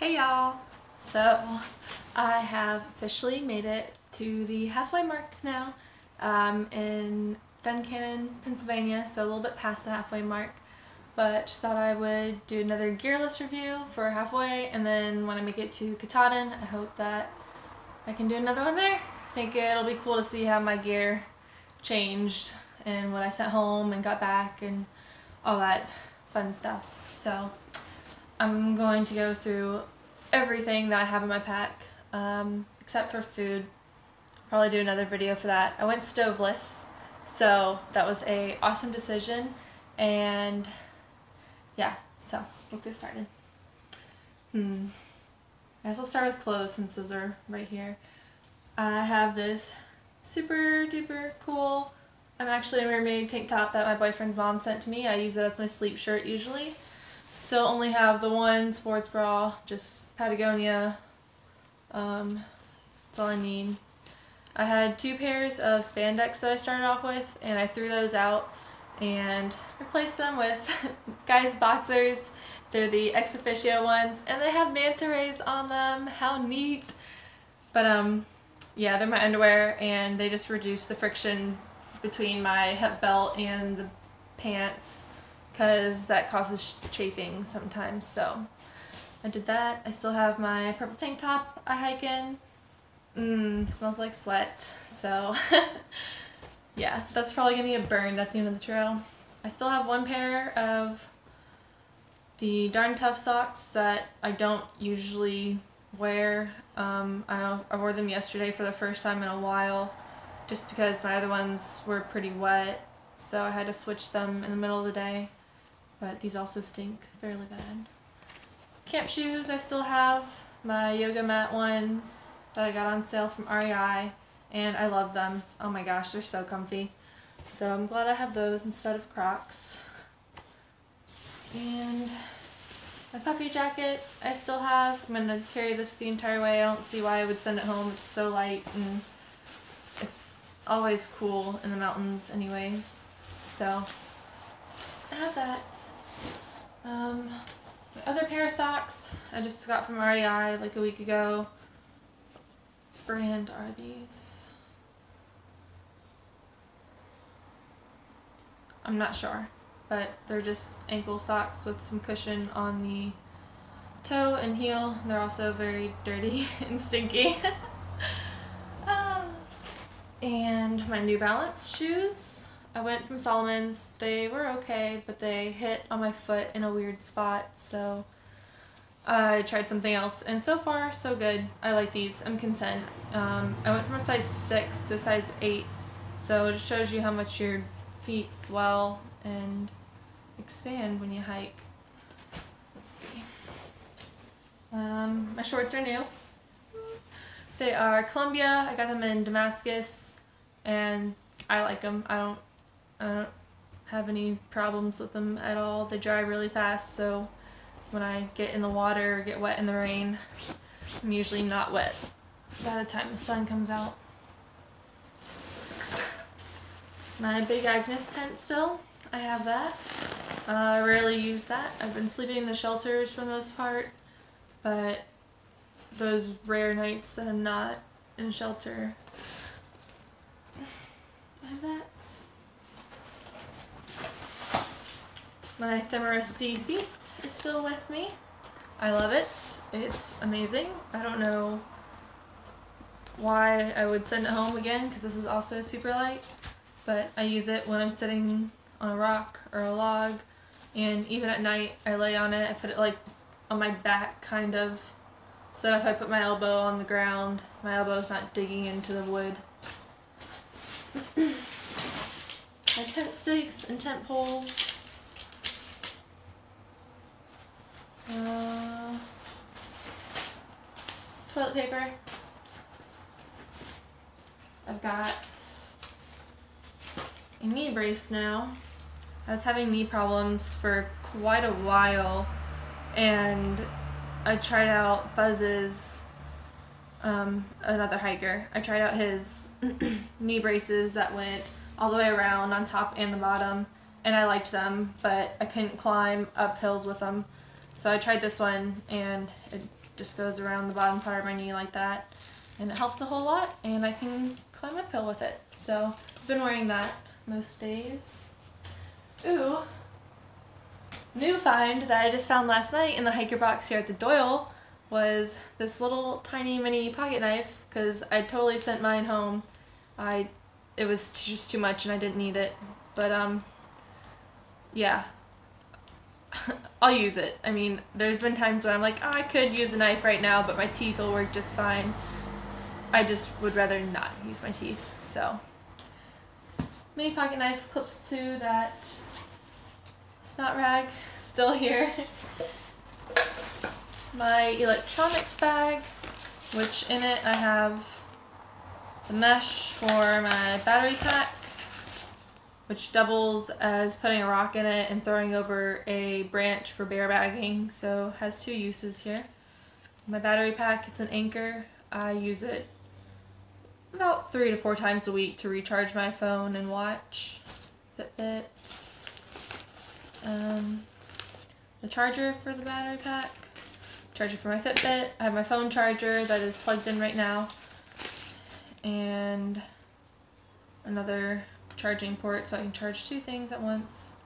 Hey y'all! So I have officially made it to the halfway mark now in Duncannon, Pennsylvania, so a little bit past the halfway mark. But just thought I would do another gear list review for halfway, and then when I make it to Kahtahdin, I hope that I can do another one there. I think it'll be cool to see how my gear changed and what I sent home and got back and all that fun stuff. So I'm going to go through everything that I have in my pack, except for food. Probably do another video for that. I went stoveless, so that was a awesome decision, and yeah, so let's get started. I guess I'll start with clothes since those are right here. I have this super duper cool, I'm actually a mermaid tank top that my boyfriend's mom sent to me. I use it as my sleep shirt usually. So only have the one sports bra, just Patagonia. That's all I need. I had two pairs of spandex that I started off with, and I threw those out and replaced them with guys' boxers. They're the ex officio ones, and they have manta rays on them. How neat! But yeah, they're my underwear, and they just reduce the friction between my hip belt and the pants, because that causes chafing sometimes. So I did that. I still have my purple tank top I hike in. Smells like sweat. So yeah, that's probably gonna get burned at the end of the trail. I still have one pair of the Darn Tough socks that I don't usually wear. I wore them yesterday for the first time in a while, just because my other ones were pretty wet, so I had to switch them in the middle of the day. But these also stink fairly bad. Camp shoes, I still have my yoga mat ones that I got on sale from REI, and I love them. Oh my gosh, they're so comfy. So I'm glad I have those instead of Crocs. And my puppy jacket I still have. I'm going to carry this the entire way. I don't see why I would send it home. It's so light, and it's always cool in the mountains anyways. So I have that. My other pair of socks I just got from REI like a week ago. What brand are these? I'm not sure, but they're just ankle socks with some cushion on the toe and heel. They're also very dirty and stinky. And my New Balance shoes. I went from Solomon's. They were okay, but they hit on my foot in a weird spot, so I tried something else, and so far so good. I like these. I'm content. I went from a size 6 to a size 8, so it just shows you how much your feet swell and expand when you hike. Let's see. My shorts are new. They are Columbia. I got them in Damascus, and I like them. I don't have any problems with them at all. They dry really fast, so when I get in the water or get wet in the rain, I'm usually not wet by the time the sun comes out. My Big Agnes tent still, I have that. I rarely use that. I've been sleeping in the shelters for the most part, but those rare nights that I'm not in a shelter, I have that. My Thermarest seat is still with me. I love it. It's amazing. I don't know why I would send it home again, because this is also super light, but I use it when I'm sitting on a rock or a log, and even at night I lay on it. I put it like on my back kind of, so that if I put my elbow on the ground, my elbow's not digging into the wood. My tent stakes and tent poles. Toilet paper. I've got a knee brace now. I was having knee problems for quite a while, and I tried out Buzz's, another hiker. I tried out his knee braces that went all the way around on top and the bottom, and I liked them, but I couldn't climb up hills with them. So I tried this one, and it just goes around the bottom part of my knee like that, and it helps a whole lot, and I can climb uphill with it. So I've been wearing that most days. Ooh, new find that I just found last night in the hiker box here at the Doyle was this little tiny mini pocket knife, because I totally sent mine home. It was just too much and I didn't need it, but yeah, I'll use it. I mean, there's been times when I'm like, oh, I could use a knife right now, but my teeth will work just fine. I just would rather not use my teeth. So, mini pocket knife clips to that snot rag, still here. My electronics bag, which in it I have the mesh for my battery pack, which doubles as putting a rock in it and throwing over a branch for bear bagging, so has two uses here. My battery pack, it's an Anchor. I use it about 3 to 4 times a week to recharge my phone and watch. Fitbit. The charger for the battery pack. Charger for my Fitbit. I have my phone charger that is plugged in right now. And another charging port so I can charge 2 things at once.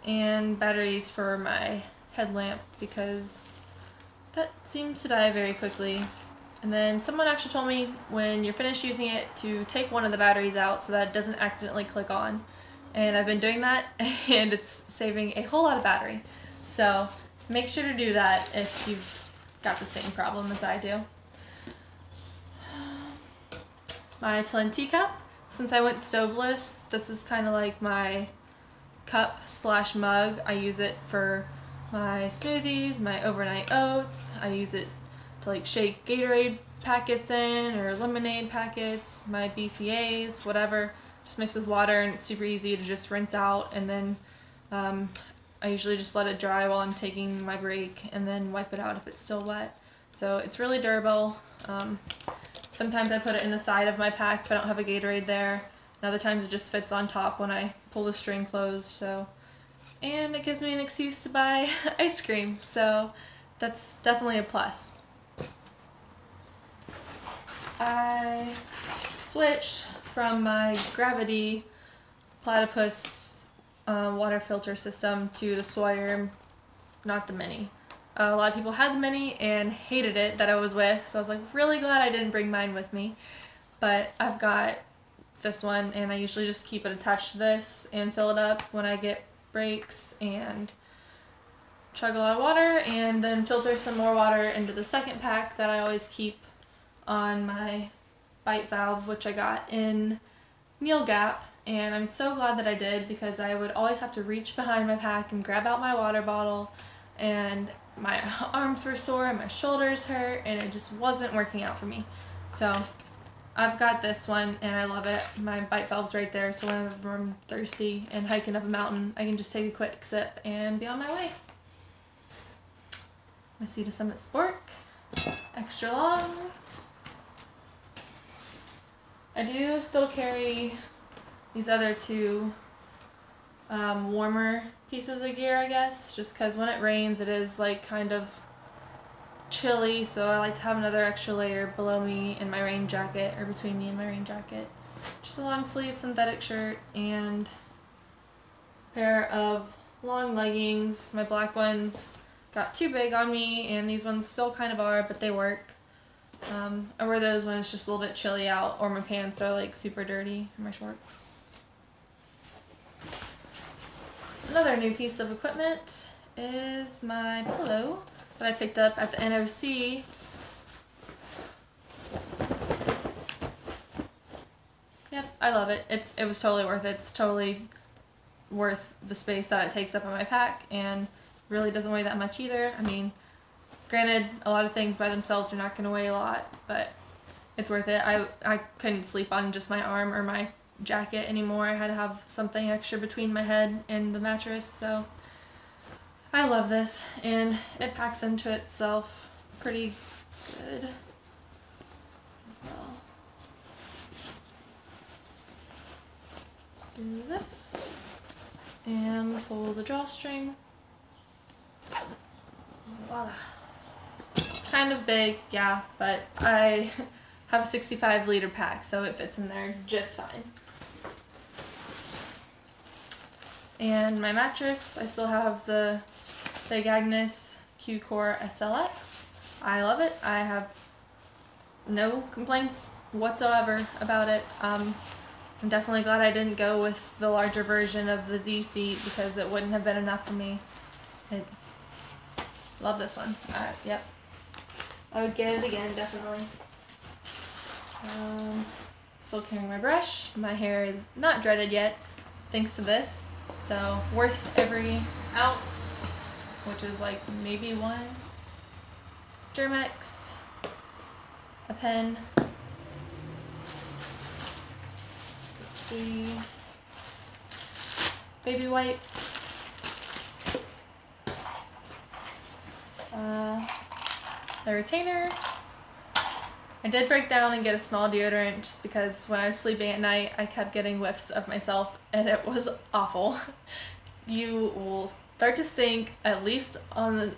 And batteries for my headlamp because that seems to die very quickly. And then someone actually told me when you're finished using it to take one of the batteries out so that it doesn't accidentally click on. And I've been doing that and it's saving a whole lot of battery. So make sure to do that if you've got the same problem as I do. My Talenti cup. Since I went stoveless, this is kind of like my cup / mug. I use it for my smoothies, my overnight oats. I use it to like shake Gatorade packets in or lemonade packets, my BCAAs, whatever. Just mix with water and it's super easy to just rinse out, and then I usually just let it dry while I'm taking my break and then wipe it out if it's still wet. So it's really durable. Sometimes I put it in the side of my pack if I don't have a Gatorade there. And other times it just fits on top when I pull the string closed. So, and it gives me an excuse to buy ice cream. So that's definitely a plus. I switched from my Gravity Platypus water filter system to the Sawyer, not the Mini. A lot of people had the Mini and hated it that I was with, so I was like really glad I didn't bring mine with me. But I've got this one and I usually just keep it attached to this and fill it up when I get breaks and chug a lot of water, and then filter some more water into the second pack that I always keep on my bite valve, which I got in Neil Gap. And I'm so glad that I did, because I would always have to reach behind my pack and grab out my water bottle, and my arms were sore and my shoulders hurt, and it just wasn't working out for me. So I've got this one and I love it. My bite valve's right there, so whenever I'm thirsty and hiking up a mountain, I can just take a quick sip and be on my way. My Sea to Summit Spork, extra long. I do still carry these other 2 warmer pieces of gear, I guess, just because when it rains it is like kind of chilly, so I like to have another extra layer below me in my rain jacket, or between me and my rain jacket. Just a long sleeve synthetic shirt and a pair of long leggings. My black ones got too big on me and these ones still kind of are, but they work. I wear those when it's just a little bit chilly out or my pants are like super dirty, and my shorts. Another new piece of equipment is my pillow that I picked up at the NOC. Yep, I love it. It was totally worth it. It's totally worth the space that it takes up in my pack, and really doesn't weigh that much either. I mean, granted, a lot of things by themselves are not going to weigh a lot, but it's worth it. I couldn't sleep on just my arm or my jacket anymore. I had to have something extra between my head and the mattress, so I love this, and it packs into itself pretty good. Well, let's do this and pull the drawstring. Voila. It's kind of big, yeah, but I have a 65-liter pack, so it fits in there just fine. And my mattress, I still have the Big Agnes Q-Core SLX. I love it. I have no complaints whatsoever about it. I'm definitely glad I didn't go with the larger version of the Z seat because it wouldn't have been enough for me. Love this one. Yep. I would get it again, definitely. Still carrying my brush. My hair is not dreaded yet, thanks to this. So worth every ounce, which is like maybe one. Germex, a pen. Let's see. Baby wipes. A retainer. I did break down and get a small deodorant just because when I was sleeping at night I kept getting whiffs of myself and it was awful. You will start to stink at least on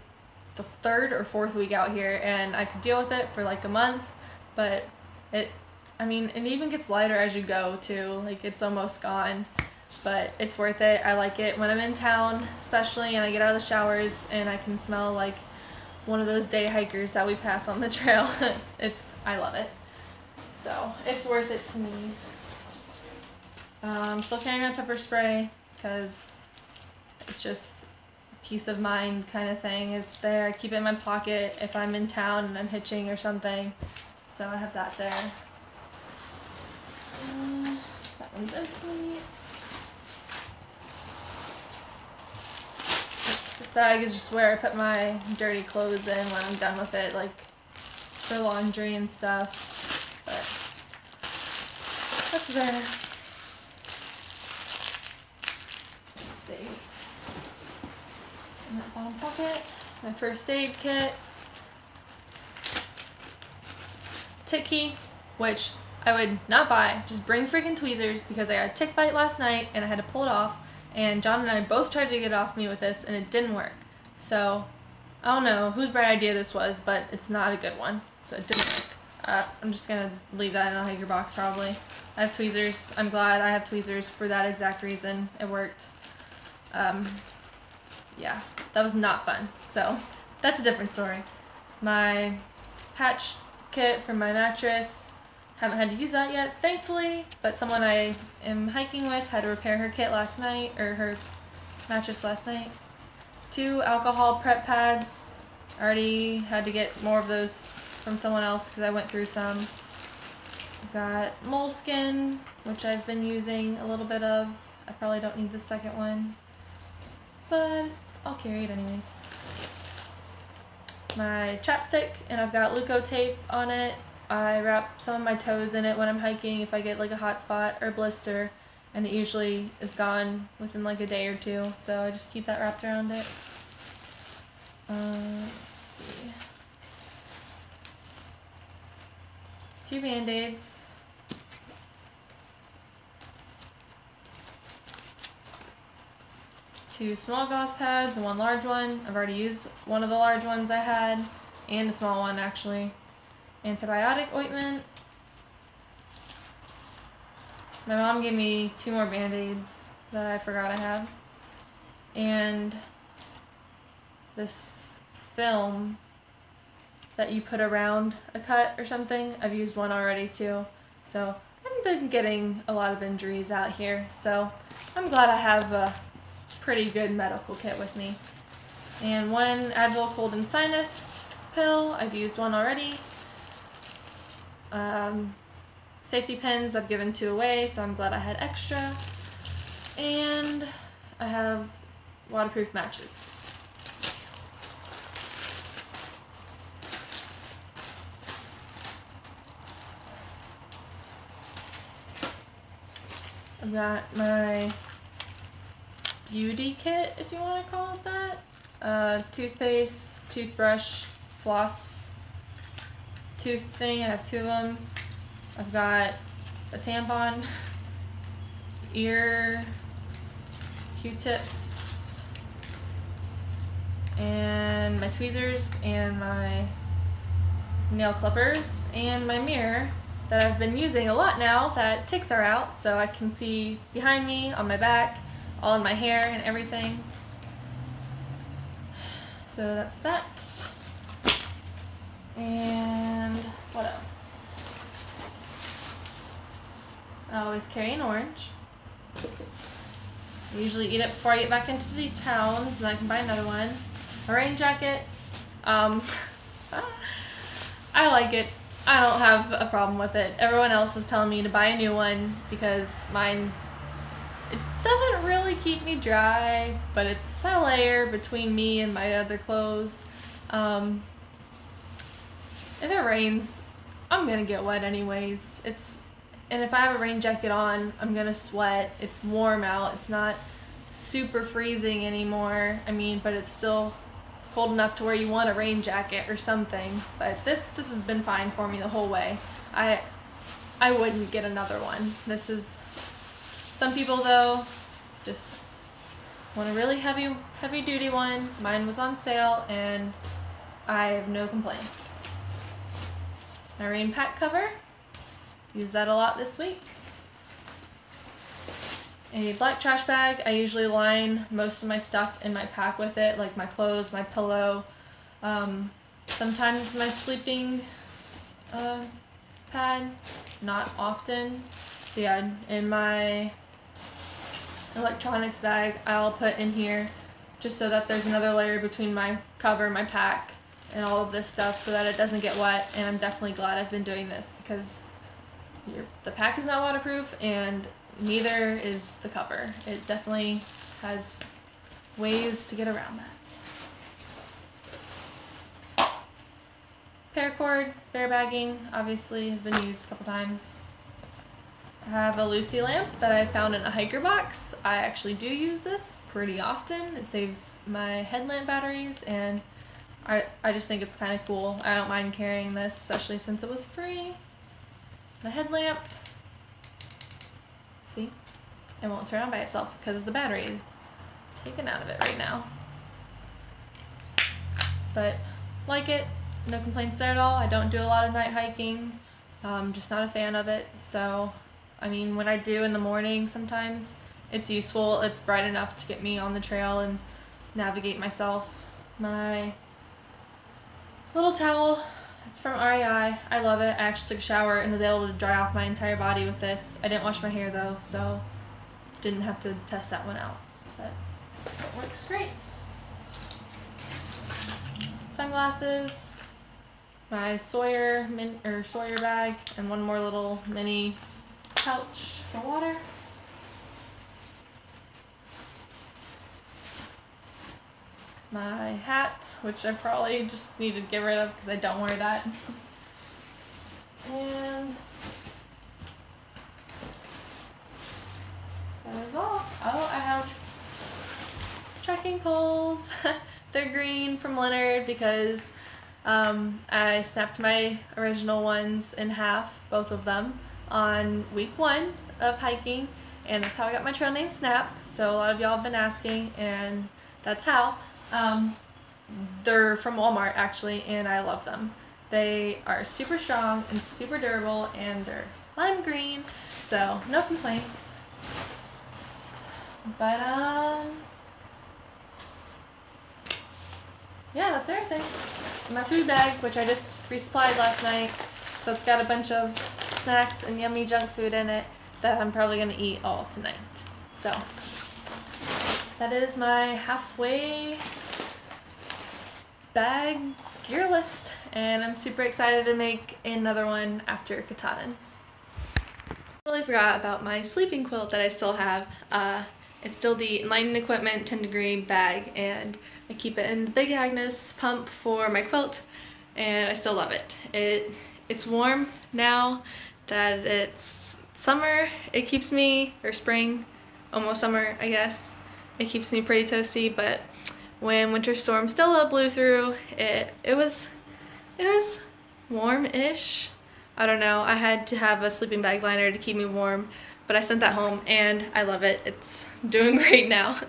the third or fourth week out here, and I could deal with it for like a month, but it even gets lighter as you go too, like it's almost gone, but it's worth it. I like it when I'm in town especially and I get out of the showers and I can smell like one of those day hikers that we pass on the trail. I love it. So it's worth it to me. I'm still carrying my pepper spray because it's just peace of mind kind of thing. It's there. I keep it in my pocket if I'm in town and I'm hitching or something. So I have that there. That one's empty. This bag is just where I put my dirty clothes in when I'm done with it, like for laundry and stuff. But that's there. It stays in that bottom pocket. My first aid kit. Tick key, which I would not buy. Just bring freaking tweezers because I got a tick bite last night and I had to pull it off. And John and I both tried to get it off me with this and it didn't work. So I don't know whose bright idea this was, but it's not a good one. So it didn't work. I'm just going to leave that in a hiker box probably. I have tweezers. I'm glad I have tweezers for that exact reason. It worked. Yeah, that was not fun. So that's a different story. My patch kit for my mattress. Haven't had to use that yet, thankfully, but someone I am hiking with had to repair her kit last night, or her mattress last night. 2 alcohol prep pads. I already had to get more of those from someone else because I went through some. I've got moleskin, which I've been using a little bit of. I probably don't need the second one, but I'll carry it anyways. My chapstick, and I've got Leuko tape on it. I wrap some of my toes in it when I'm hiking if I get like a hot spot or blister, and it usually is gone within like a day or two, so I just keep that wrapped around it. Let's see. 2 Band-Aids. Two small gauze pads and 1 large one. I've already used one of the large ones I had, and a small one actually. Antibiotic ointment. My mom gave me 2 more Band-Aids that I forgot I had. And this film that you put around a cut or something. I've used one already too. So I haven't been getting a lot of injuries out here. So I'm glad I have a pretty good medical kit with me. And 1 Advil cold and sinus pill. I've used one already. Safety pins, I've given 2 away, so I'm glad I had extra. And I have waterproof matches. I've got my beauty kit, if you want to call it that. Toothpaste, toothbrush, floss, tooth thing. I have 2 of them. I've got a tampon, ear, Q-tips, and my tweezers and my nail clippers and my mirror that I've been using a lot now that ticks are out, so I can see behind me, on my back, all in my hair and everything. So that's that. And what else? I always carry an orange. I usually eat it before I get back into the towns, and I can buy another one. A rain jacket. I like it. I don't have a problem with it. Everyone else is telling me to buy a new one because mine, it doesn't really keep me dry, but it's a layer between me and my other clothes. If it rains, I'm gonna get wet anyways. And if I have a rain jacket on, I'm gonna sweat. It's warm out. It's not super freezing anymore. I mean, but it's still cold enough to where you want a rain jacket or something. But this has been fine for me the whole way. I wouldn't get another one. This is, some people though just want a really heavy duty one. Mine was on sale and I have no complaints. My rain pack cover, use that a lot this week. A black trash bag. I usually line most of my stuff in my pack with it, like my clothes, my pillow, sometimes my sleeping pad, not often. So yeah, in my electronics bag, I'll put in here just so that there's another layer between my cover, my pack, and all of this stuff so that it doesn't get wet. And I'm definitely glad I've been doing this because the pack is not waterproof and neither is the cover. It definitely has ways to get around that. Paracord, bear bagging, obviously has been used a couple times. I have a Lucy lamp that I found in a hiker box. I actually do use this pretty often. It saves my headlamp batteries and I just think it's kind of cool. I don't mind carrying this, especially since it was free. The headlamp, see, it won't turn on by itself because the battery is taken out of it right now. But like it, no complaints there at all. I don't do a lot of night hiking, just not a fan of it. So, I mean, when I do in the morning sometimes, it's useful. It's bright enough to get me on the trail and navigate myself. My little towel, it's from REI. I love it. I actually took a shower and was able to dry off my entire body with this. I didn't wash my hair though, so didn't have to test that one out. But it works great. Sunglasses, my Sawyer bag, and one more little mini pouch for water. My hat, which I probably just need to get rid of because I don't wear that. And that is all. Oh, I have trekking poles. They're green from Leonard because I snapped my original ones in half, both of them, on week 1 of hiking, and that's how I got my trail name Snap. So a lot of y'all have been asking, and that's how. They're from Walmart actually, and I love them. They are super strong and super durable, and they're lime green, so no complaints. But yeah, that's everything. My food bag, which I just resupplied last night, so it's got a bunch of snacks and yummy junk food in it that I'm probably gonna eat all tonight. So that is my halfway bag gear list, and I'm super excited to make another one after Kahtahdin. I totally forgot about my sleeping quilt that I still have. It's still the Enlightened Equipment 10-degree bag, and I keep it in the Big Agnes pump for my quilt, and I still love it. It's warm now that it's summer. It keeps me, or spring, almost summer I guess. It keeps me pretty toasty, but when Winter Storm Stella blew through, it was warm-ish. I don't know, I had to have a sleeping bag liner to keep me warm, but I sent that home and I love it. It's doing great now.